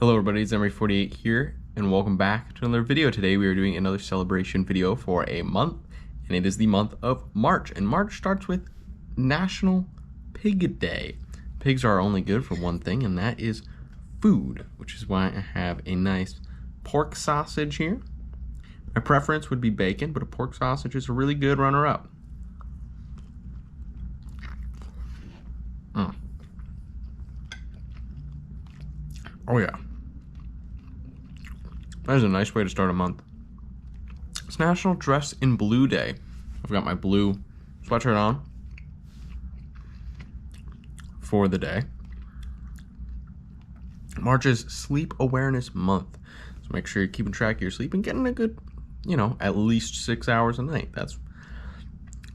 Hello everybody, it's Emery48 here, and welcome back to another video. Today we are doing another celebration video for a month, and it is the month of March. And March starts with National Pig Day. Pigs are only good for one thing, and that is food, which is why I have a nice pork sausage here. My preference would be bacon, but a pork sausage is a really good runner-up. Oh yeah. That is a nice way to start a month. It's National Dress in Blue Day. I've got my blue sweatshirt on for the day. March is Sleep Awareness Month. So make sure you're keeping track of your sleep and getting a good, at least 6 hours a night. That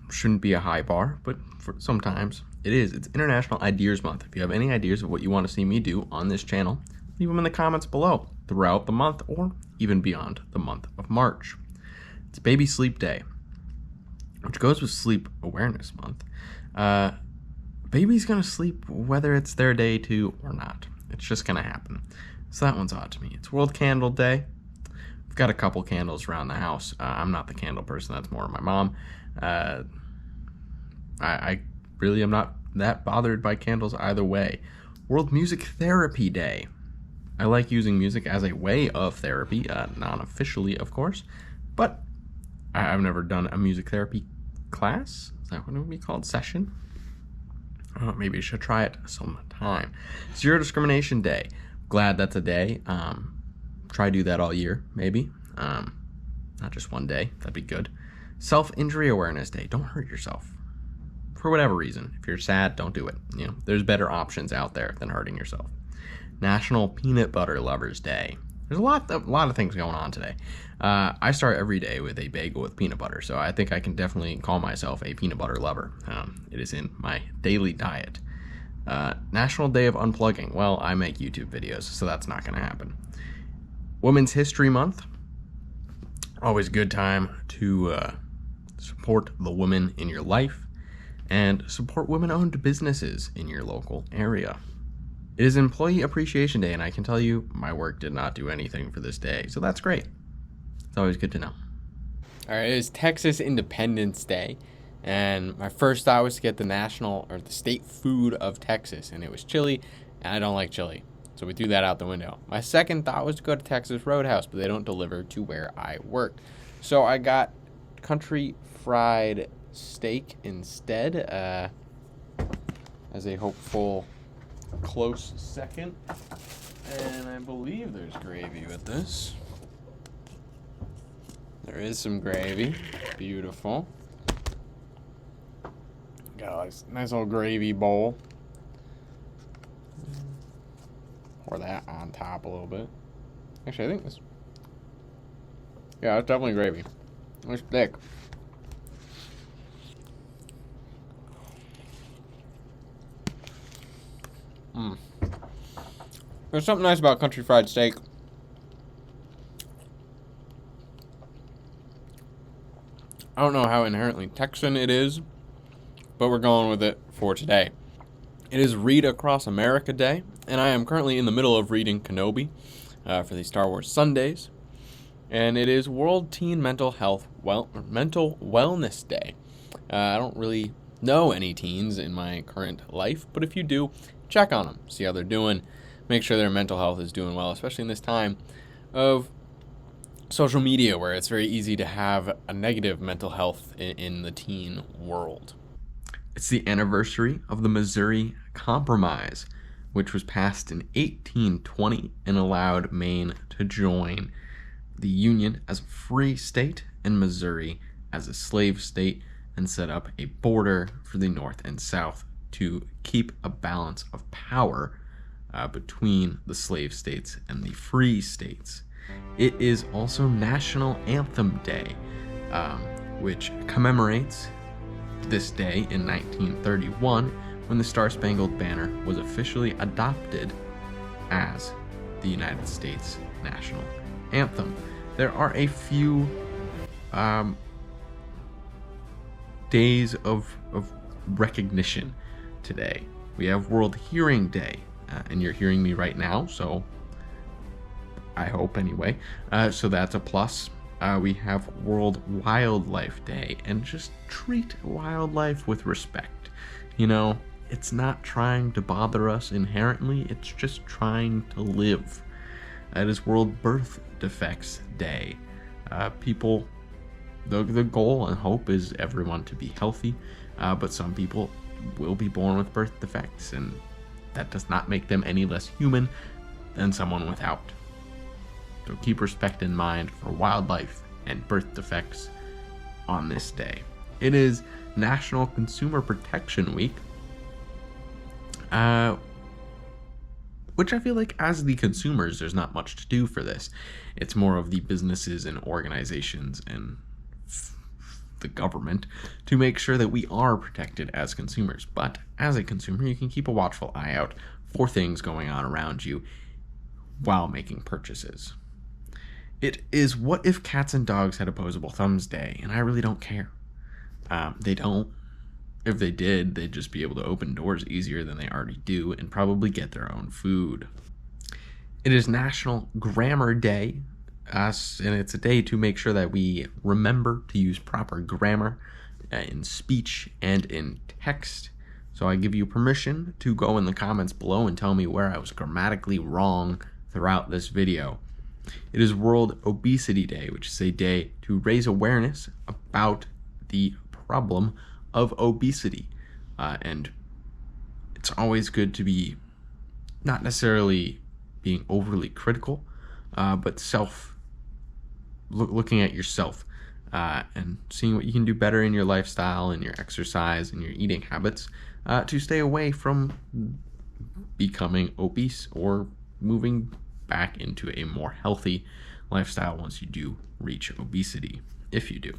shouldn't be a high bar, but for sometimes it is. It's International Ideas Month. If you have any ideas of what you want to see me do on this channel, leave them in the comments below throughout the month or even beyond the month of March. It's Baby Sleep Day, which goes with Sleep Awareness Month. Baby's gonna sleep whether it's their day to or not. It's just gonna happen. So that one's odd to me. It's World Candle Day. I've got a couple candles around the house. I'm not the candle person, that's more my mom. I really am not that bothered by candles either way. World Music Therapy Day. I like using music as a way of therapy, non-officially, of course, but I've never done a music therapy class. Is that what it would be called? Session? Maybe I should try it sometime. Zero Discrimination Day. Glad that's a day. Try to do that all year, maybe. Not just one day. That'd be good. Self-Injury Awareness Day. Don't hurt yourself. For whatever reason. If you're sad, don't do it. There's better options out there than hurting yourself. National Peanut Butter Lovers Day. There's a lot of things going on today. I start every day with a bagel with peanut butter, so I think I can definitely call myself a peanut butter lover. It is in my daily diet. National Day of Unplugging. Well, I make YouTube videos, so that's not going to happen. Women's History Month. Always a good time to support the women in your life and support women-owned businesses in your local area. It is Employee Appreciation Day, and I can tell you my work did not do anything for this day, so that's great. It's always good to know. All right, it is Texas Independence Day, and my first thought was to get the state food of Texas, and it was chili, and I don't like chili, so we threw that out the window. My second thought was to go to Texas Roadhouse, but they don't deliver to where I worked, so I got country fried steak instead, as a hopeful close second, and I believe there's gravy with this. There is some gravy. Beautiful. Got a nice little gravy bowl. Pour that on top a little bit. Actually, I think this. Yeah, it's definitely gravy. It's thick. There's something nice about country fried steak. I don't know how inherently Texan it is, but we're going with it for today. It is Read Across America Day, and I am currently in the middle of reading Kenobi for the Star Wars Sundays. And it is World Teen Mental Wellness Day. I don't really know any teens in my current life, but if you do, check on them, see how they're doing, make sure their mental health is doing well, especially in this time of social media where it's very easy to have a negative mental health in the teen world. It's the anniversary of the Missouri Compromise, which was passed in 1820 and allowed Maine to join the Union as a free state and Missouri as a slave state, and set up a border for the North and South to keep a balance of power between the slave states and the free states. It is also National Anthem Day, which commemorates this day in 1931 when the Star-Spangled Banner was officially adopted as the United States national anthem. There are a few days of recognition today. We have World Hearing Day, and you're hearing me right now, so I hope anyway. So that's a plus. We have World Wildlife Day, and just treat wildlife with respect. You know, it's not trying to bother us inherently, it's just trying to live. It is World Birth Defects Day. People, the goal and hope is everyone to be healthy, but some people will be born with birth defects, and that does not make them any less human than someone without. So keep respect in mind for wildlife and birth defects on this day. It is National Consumer Protection Week, which I feel like as the consumers, there's not much to do for this. It's more of the businesses and organizations and the government to make sure that we are protected as consumers. But as a consumer, you can keep a watchful eye out for things going on around you while making purchases. It is What If Cats and Dogs Had Opposable Thumbs Day, and I really don't care. They don't. If they did, they'd just be able to open doors easier than they already do and probably get their own food. It is National Grammar Day, and it's a day to make sure that we remember to use proper grammar in speech and in text. So I give you permission to go in the comments below and tell me where I was grammatically wrong throughout this video. It is World Obesity Day, which is a day to raise awareness about the problem of obesity. And it's always good to be not necessarily being overly critical, but looking at yourself and seeing what you can do better in your lifestyle and your exercise and your eating habits to stay away from becoming obese or moving back into a more healthy lifestyle once you do reach obesity, if you do.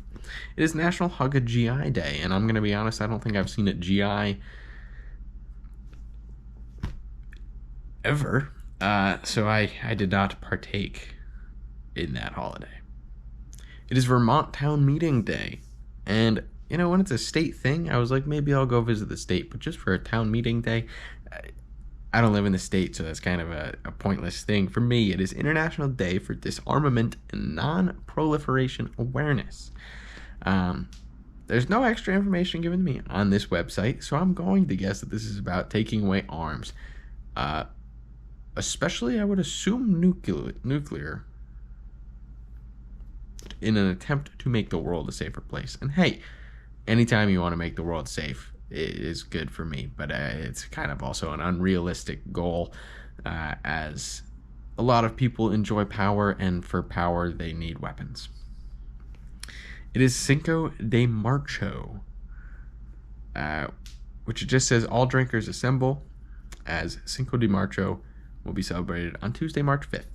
It is National Hug a GI Day, and I'm going to be honest, I don't think I've seen a GI ever, so I did not partake in that holiday. It is Vermont Town Meeting Day, and you know, when it's a state thing, I was like, maybe I'll go visit the state, but just for a town meeting day, I don't live in the state, so that's kind of a pointless thing. For me, it is International Day for Disarmament and Non-Proliferation Awareness. There's no extra information given to me on this website, so I'm going to guess that this is about taking away arms. Especially, I would assume nuclear, in an attempt to make the world a safer place. And hey, anytime you want to make the world safe, it is good for me, but it's kind of also an unrealistic goal, as a lot of people enjoy power, and for power they need weapons. It is Cinco de Marzo, which it just says all drinkers assemble, as Cinco de Marzo will be celebrated on Tuesday, March 5th,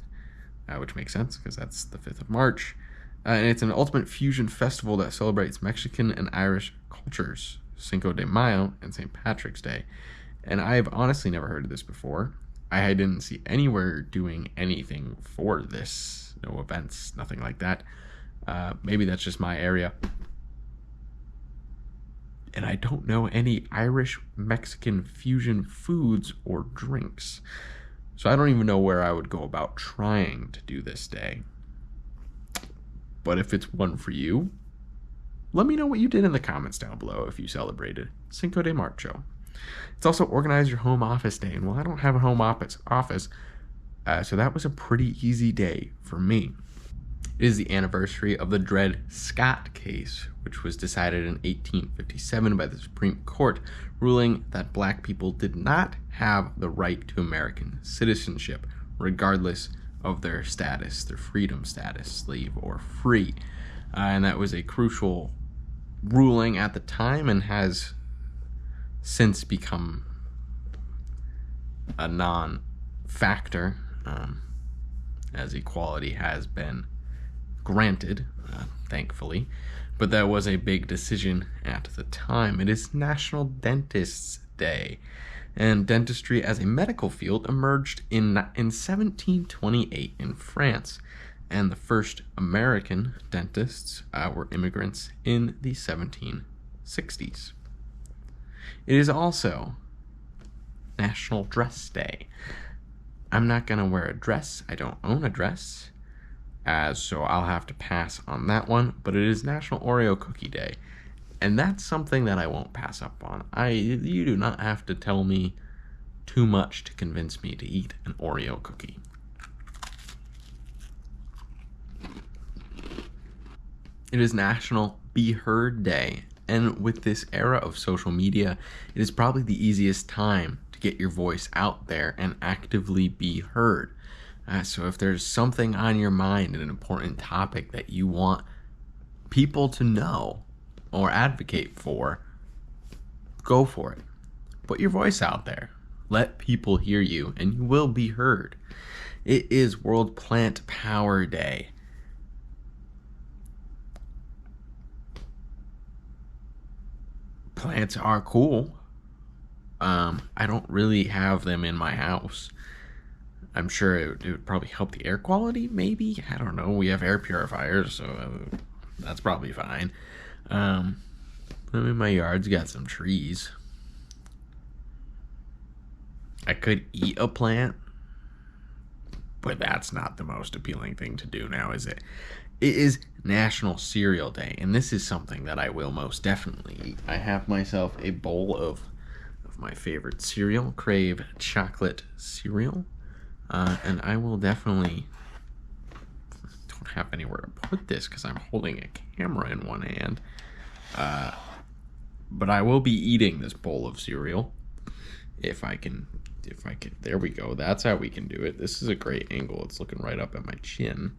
which makes sense because that's the 5th of March. And it's an ultimate fusion festival that celebrates Mexican and Irish cultures, Cinco de Mayo and St. Patrick's Day. And I have honestly never heard of this before. I didn't see anywhere doing anything for this. No events, nothing like that. Maybe that's just my area. And I don't know any Irish-Mexican fusion foods or drinks. So I don't even know where I would go about trying to do this day. But if it's one for you, let me know what you did in the comments down below if you celebrated Cinco de Marzo. It's also Organize Your Home Office Day. And well, I don't have a home office, so that was a pretty easy day for me. It is the anniversary of the Dred Scott case, which was decided in 1857 by the Supreme Court, ruling that black people did not have the right to American citizenship, regardless of their status, their freedom status, slave or free. And that was a crucial ruling at the time and has since become a non-factor, as equality has been granted, thankfully. But that was a big decision at the time. It is National Dentists Day, and dentistry as a medical field emerged in 1728 in France, and the first American dentists were immigrants in the 1760s. It is also National Dress Day. I'm not going to wear a dress. I don't own a dress. So I'll have to pass on that one. But it is National Oreo Cookie Day. And that's something that I won't pass up on. You do not have to tell me too much to convince me to eat an Oreo cookie. It is National Be Heard Day. And with this era of social media, it is probably the easiest time to get your voice out there and actively be heard. So if there's something on your mind, an important topic that you want people to know or advocate for, go for it. Put your voice out there. Let people hear you, and you will be heard. It is World Plant Power Day. Plants are cool. I don't really have them in my house. I'm sure it would probably help the air quality, maybe. I don't know. We have air purifiers, so that's probably fine. I mean, my yard's got some trees. I could eat a plant, but that's not the most appealing thing to do now, is it? It is National Cereal Day, and this is something that I will most definitely eat. I have myself a bowl of my favorite cereal, Crave chocolate cereal, and I will definitely don't have anywhere to put this because I'm holding a camera in one hand, but I will be eating this bowl of cereal if I can. There we go. That's how we can do it. This is a great angle. It's looking right up at my chin.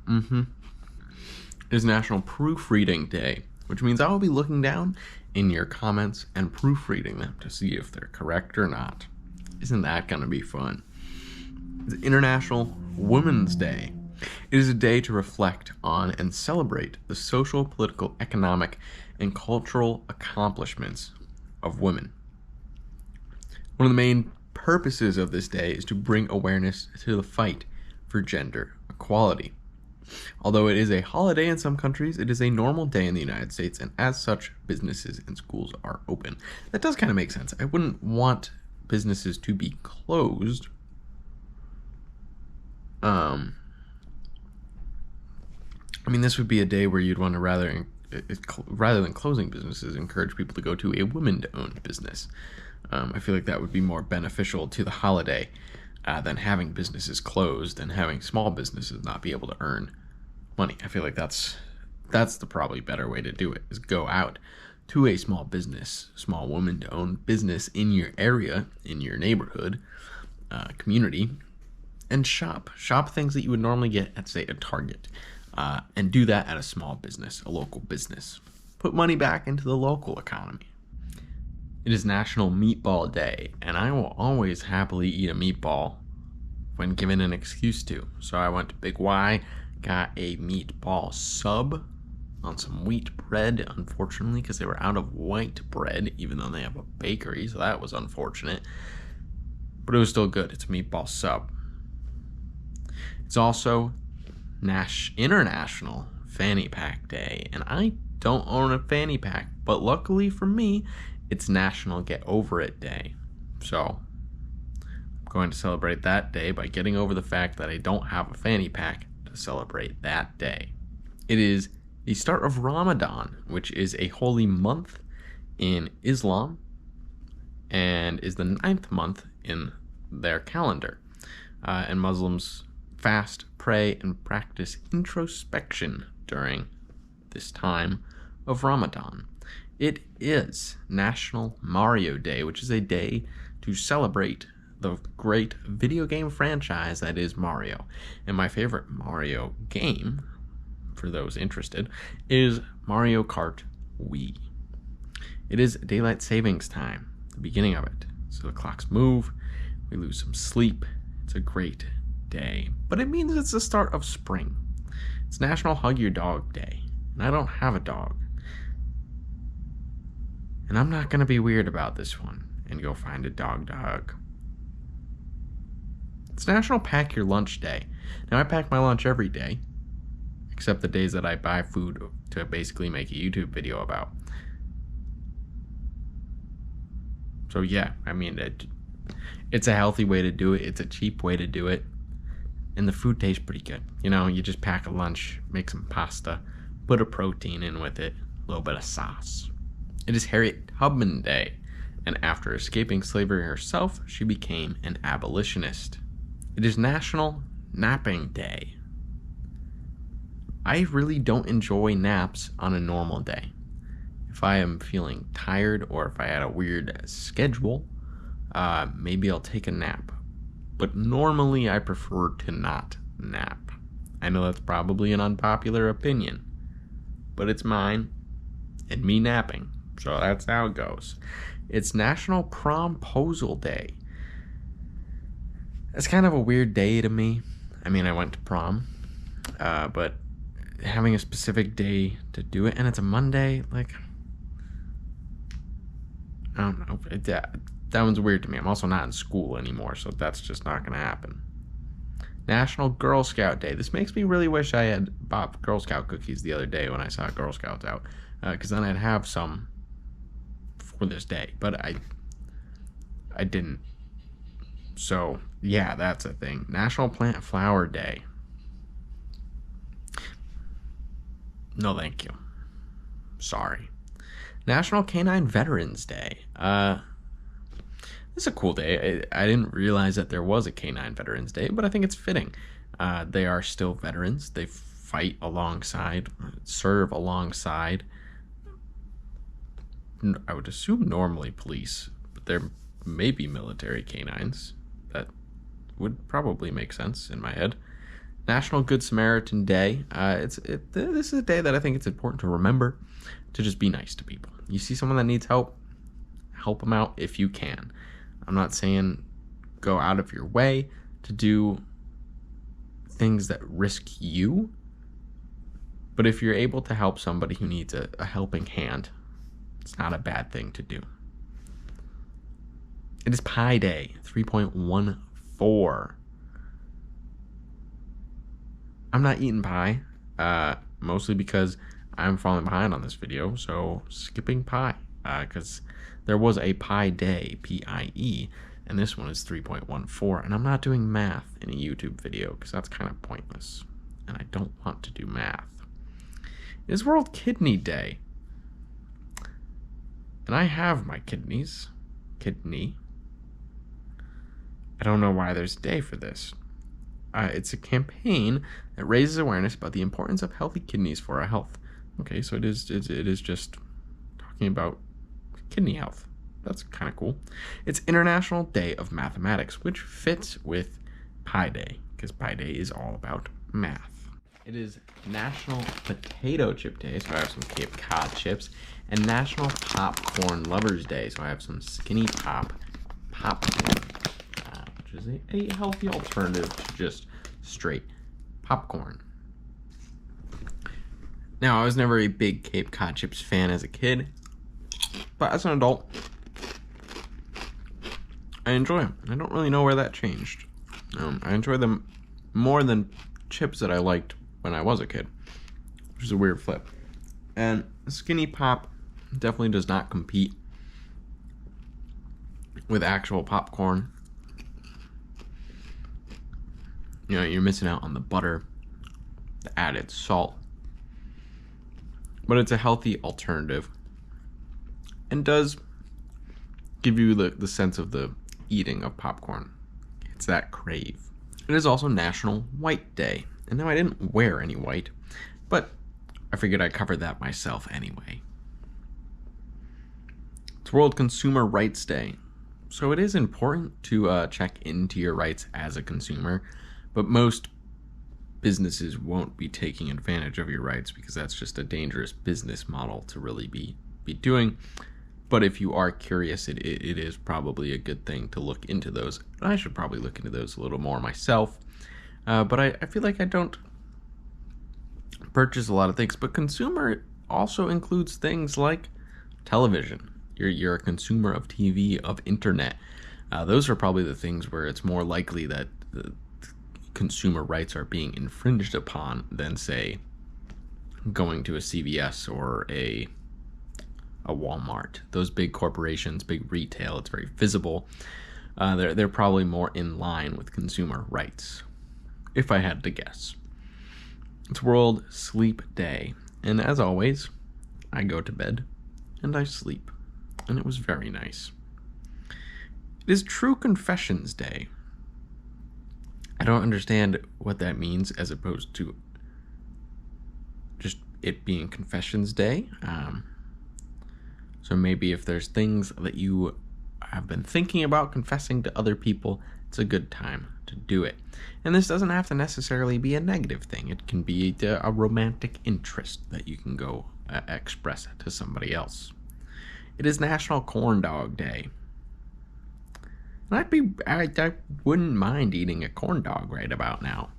It is National Proofreading Day, which means I will be looking down in your comments and proofreading them to see if they're correct or not. Isn't that going to be fun? It's International Women's Day. It is a day to reflect on and celebrate the social, political, economic, and cultural accomplishments of women. One of the main purposes of this day is to bring awareness to the fight for gender equality. Although it is a holiday in some countries, it is a normal day in the United States, and as such, businesses and schools are open. That does kind of make sense. I wouldn't want businesses to be closed. I mean, this would be a day where you'd want to rather than closing businesses, encourage people to go to a women-owned business. I feel like that would be more beneficial to the holiday than having businesses closed and having small businesses not be able to earn money. I feel like that's the probably better way to do it, is go out to a small business, small woman-owned business in your area, in your neighborhood, community, and shop things that you would normally get at, say, a Target. And do that at a small business, a local business. Put money back into the local economy. It is National Meatball Day, and I will always happily eat a meatball when given an excuse to. So I went to Big Y, got a meatball sub on some wheat bread, unfortunately, because they were out of white bread, even though they have a bakery, so that was unfortunate. But it was still good. It's a meatball sub. It's also International Fanny Pack Day, and I don't own a fanny pack, but luckily for me, it's National Get Over It Day. So I'm going to celebrate that day by getting over the fact that I don't have a fanny pack to celebrate that day. It is the start of Ramadan, which is a holy month in Islam and is the 9th month in their calendar. And Muslims fast, pray, and practice introspection during this time of Ramadan. It is National Mario Day, which is a day to celebrate the great video game franchise that is Mario. And my favorite Mario game, for those interested, is Mario Kart Wii. It is daylight savings time, the beginning of it. So the clocks move, we lose some sleep. It's a great day, but it means it's the start of spring. It's National Hug Your Dog Day, and I don't have a dog. And I'm not going to be weird about this one and go find a dog to hug. It's National Pack Your Lunch Day. Now, I pack my lunch every day, except the days that I buy food to basically make a YouTube video about. So yeah, I mean, it's a healthy way to do it. It's a cheap way to do it. And the food tastes pretty good. You know, you just pack a lunch, make some pasta, put a protein in with it, a little bit of sauce. It is Harriet Tubman Day, and after escaping slavery herself, she became an abolitionist. It is National Napping Day. I really don't enjoy naps on a normal day. If I am feeling tired or if I had a weird schedule, maybe I'll take a nap. But normally I prefer to not nap. I know that's probably an unpopular opinion, but it's mine and me napping. So that's how it goes. It's National Promposal Day. It's kind of a weird day to me. I mean, I went to prom, but having a specific day to do it, and it's a Monday, like, I don't know. That one's weird to me. I'm also not in school anymore, so that's just not going to happen. National Girl Scout Day. This makes me really wish I had bought Girl Scout cookies the other day when I saw Girl Scouts out, because then I'd have some for this day, but I didn't. So yeah, that's a thing. National Plant Flower Day. No, thank you. Sorry. National Canine Veterans Day. This is a cool day. I didn't realize that there was a Canine Veterans Day, but I think it's fitting. They are still veterans. They fight alongside, serve alongside, I would assume normally police, but there may be military canines. That would probably make sense in my head. National Good Samaritan Day. This is a day that I think it's important to remember to just be nice to people. You see someone that needs help, help them out if you can. I'm not saying go out of your way to do things that risk you, but if you're able to help somebody who needs a helping hand, it's not a bad thing to do. It is Pi Day, 3.14. I'm not eating pie, mostly because I'm falling behind on this video, so skipping pie, because there was a Pi Day, P-I-E, and this one is 3.14, and I'm not doing math in a YouTube video, because that's kind of pointless, and I don't want to do math. It is World Kidney Day, and I have my kidneys. Kidney. I don't know why there's a day for this. It's a campaign that raises awareness about the importance of healthy kidneys for our health. Okay, so it is just talking about kidney health. That's kind of cool. It's International Day of Mathematics, which fits with Pi Day, because Pi Day is all about math. It is National Potato Chip Day, so I have some Cape Cod chips, and National Popcorn Lovers Day, so I have some Skinny Pop popcorn, which is a healthy alternative to just straight popcorn. Now, I was never a big Cape Cod chips fan as a kid, but as an adult, I enjoy them. I don't really know where that changed. I enjoy them more than chips that I liked when I was a kid, which is a weird flip. And Skinny Pop definitely does not compete with actual popcorn. You know, you're missing out on the butter, the added salt, but it's a healthy alternative and does give you the sense of the eating of popcorn. It's that crave. It is also National White Day. And now I didn't wear any white, but I figured I'd cover that myself anyway. It's World Consumer Rights Day. So it is important to check into your rights as a consumer, but most businesses won't be taking advantage of your rights because that's just a dangerous business model to really be doing. But if you are curious, it is probably a good thing to look into those. I should probably look into those a little more myself. But I feel like I don't purchase a lot of things. But consumer also includes things like television. You're a consumer of TV, of internet. Those are probably the things where it's more likely that the consumer rights are being infringed upon than, say, going to a CVS or a a Walmart. Those big corporations, big retail, it's very visible. They're probably more in line with consumer rights, if I had to guess. It's World Sleep Day, and as always, I go to bed and I sleep, and it was very nice. It is True Confessions Day. I don't understand what that means as opposed to just it being Confessions Day. So maybe if there's things that you have been thinking about confessing to other people, it's a good time to do it. And this doesn't have to necessarily be a negative thing. It can be a romantic interest that you can go express to somebody else. It is National Corn Dog Day. And I wouldn't mind eating a corn dog right about now.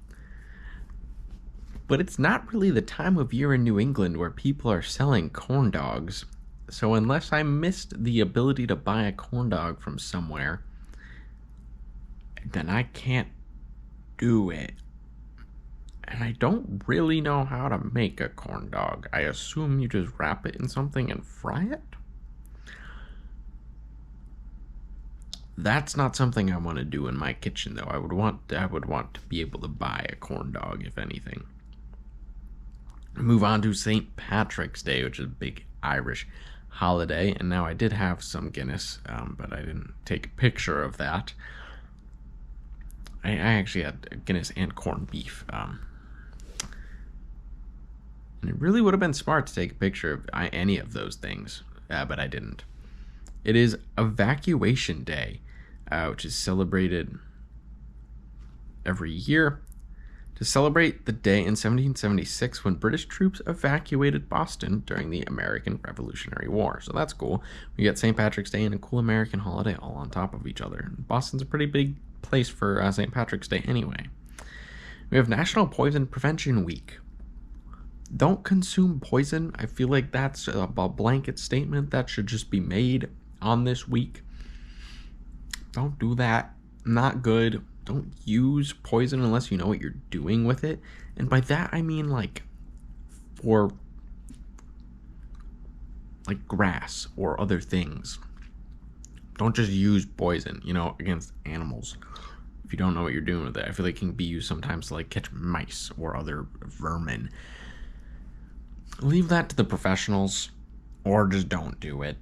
But it's not really the time of year in New England where people are selling corn dogs. So unless I missed the ability to buy a corn dog from somewhere, then I can't do it. And I don't really know how to make a corn dog. I assume you just wrap it in something and fry it? That's not something I want to do in my kitchen, though. I would want to be able to buy a corn dog, if anything. Move on to St. Patrick's Day, which is a big Irish holiday. And now I did have some Guinness, but I didn't take a picture of that. I actually had Guinness and corned beef. And it really would have been smart to take a picture of any of those things, but I didn't. It is Evacuation Day, which is celebrated every year to celebrate the day in 1776 when British troops evacuated Boston during the American Revolutionary War. So that's cool. We got St. Patrick's Day and a cool American holiday all on top of each other. Boston's a pretty big place for St. Patrick's Day anyway. We have National Poison Prevention Week. Don't consume poison. I feel like that's a blanket statement that should just be made on this week. Don't do that. Not good. Don't use poison unless you know what you're doing with it. And by that I mean for grass or other things. Don't just use poison, against animals if you don't know what you're doing with it. I feel like it can be used sometimes to catch mice or other vermin. Leave that to the professionals, or just don't do it.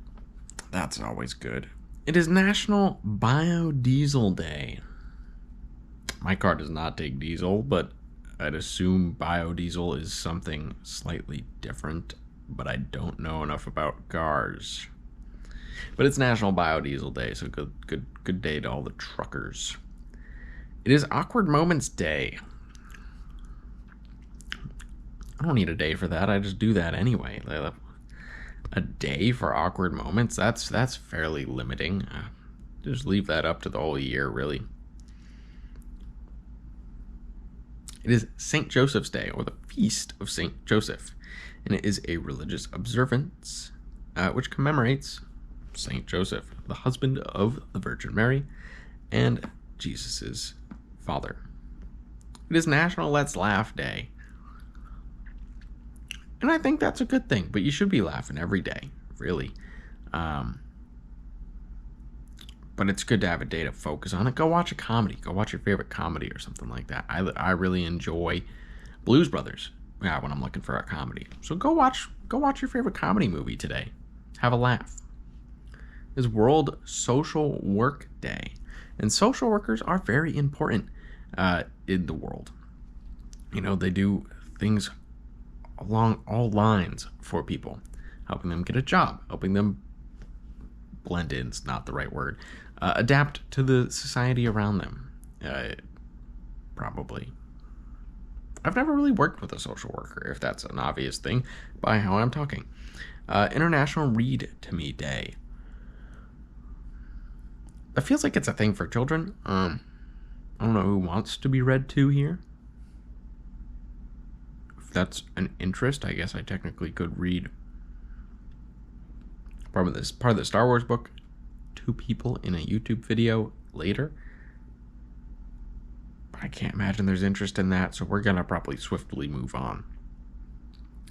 That's always good. It is National Biodiesel Day. My car does not take diesel, but I'd assume biodiesel is something slightly different, but I don't know enough about cars. But it's National Biodiesel Day, so good day to all the truckers. It is Awkward Moments Day. I don't need a day for that. I just do that anyway. A day for awkward moments? That's fairly limiting. Just leave that up to the whole year, really. It is St. Joseph's Day, or the Feast of St. Joseph, and it is a religious observance which commemorates St. Joseph, the husband of the Virgin Mary and Jesus' father. It is National Let's Laugh Day. And I think that's a good thing, but you should be laughing every day, really. But it's good to have a day to focus on it. Go watch a comedy. Go watch your favorite comedy or something like that. I really enjoy Blues Brothers when I'm looking for a comedy. So go watch your favorite comedy movie today. Have a laugh. It's World Social Work Day. And social workers are very important in the world. They do things along all lines for people, helping them get a job, helping them blend in, it's not the right word, adapt to the society around them, probably. I've never really worked with a social worker, if that's an obvious thing by how I'm talking. International Read to Me Day. It feels like it's a thing for children. I don't know who wants to be read to here. If that's an interest, I guess I technically could read part of the Star Wars book to people in a YouTube video later. But I can't imagine there's interest in that, so we're gonna probably swiftly move on.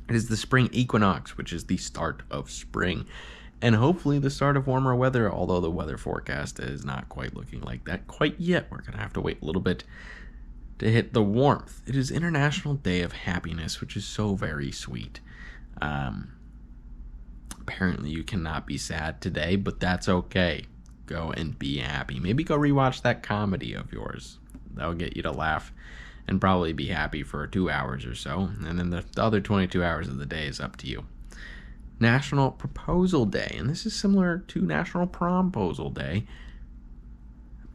It is the spring equinox, which is the start of spring, and hopefully the start of warmer weather, although the weather forecast is not quite looking like that quite yet. We're going to have to wait a little bit to hit the warmth. It is International Day of Happiness, which is so very sweet. Apparently you cannot be sad today, but that's okay. Go and be happy. Maybe go rewatch that comedy of yours. That'll get you to laugh and probably be happy for 2 hours or so, and then the other 22 hours of the day is up to you. National Proposal Day, and this is similar to National Promposal Day,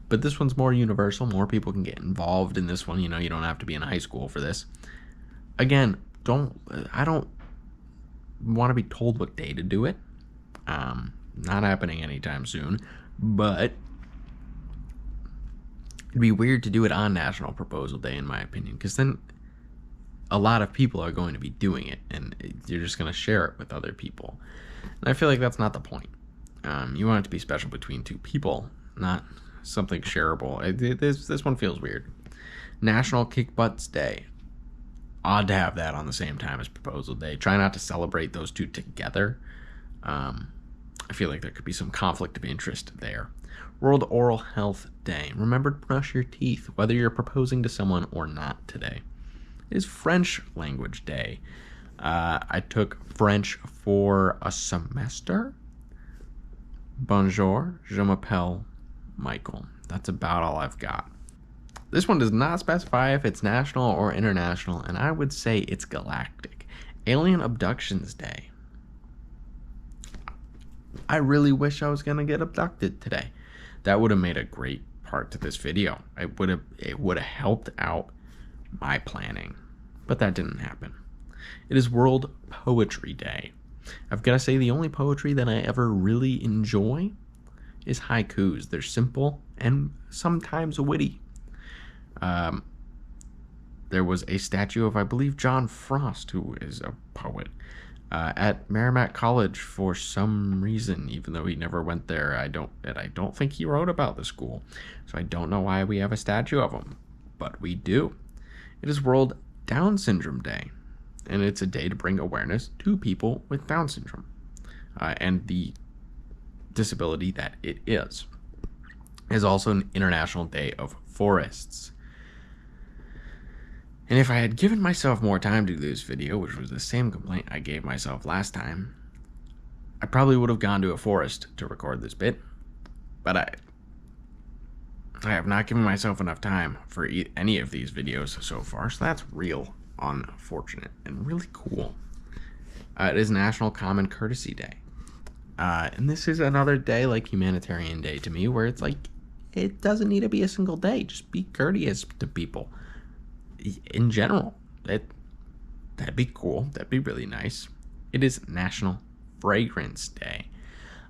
but this one's more universal. More people can get involved in this one. You don't have to be in high school for this. Again, I don't want to be told what day to do it. Not happening anytime soon, but it'd be weird to do it on National Proposal Day, in my opinion, because then a lot of people are going to be doing it, and you're just going to share it with other people. And I feel like that's not the point. You want it to be special between two people, not something shareable. This one feels weird. National Kick Butts Day. Odd to have that on the same time as Proposal Day. Try not to celebrate those two together. I feel like there could be some conflict of interest there. World Oral Health Day. Remember to brush your teeth, whether you're proposing to someone or not today. It is French Language Day. I took French for a semester. Bonjour, je m'appelle Michael. That's about all I've got. This one does not specify if it's national or international, and I would say it's galactic. Alien Abductions Day. I really wish I was going to get abducted today. That would have made a great part to this video. It would have helped out my planning, but that didn't happen. It is World Poetry Day. I've got to say, the only poetry that I ever really enjoy is haikus. They're simple and sometimes witty. There was a statue of, I believe, John Frost, who is a poet, at Merrimack College for some reason, even though he never went there. I don't think he wrote about the school, so I don't know why we have a statue of him, but we do. It is World Down Syndrome Day, and it's a day to bring awareness to people with Down syndrome and the disability that it is. It is also an International Day of Forests. And if I had given myself more time to do this video, which was the same complaint I gave myself last time, I probably would have gone to a forest to record this bit. But I have not given myself enough time for any of these videos so far, so that's real unfortunate and really cool. It is National Common Courtesy Day. And this is another day like Humanitarian Day to me, where it's like, it doesn't need to be a single day. Just be courteous to people. In general, that'd be cool. That'd be really nice. It is National Fragrance Day.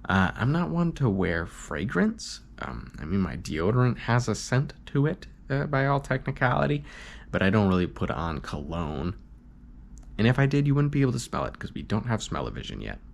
I'm not one to wear fragrance. I mean, my deodorant has a scent to it, by all technicality, but I don't really put on cologne. And if I did, you wouldn't be able to smell it because we don't have smell-o-vision yet.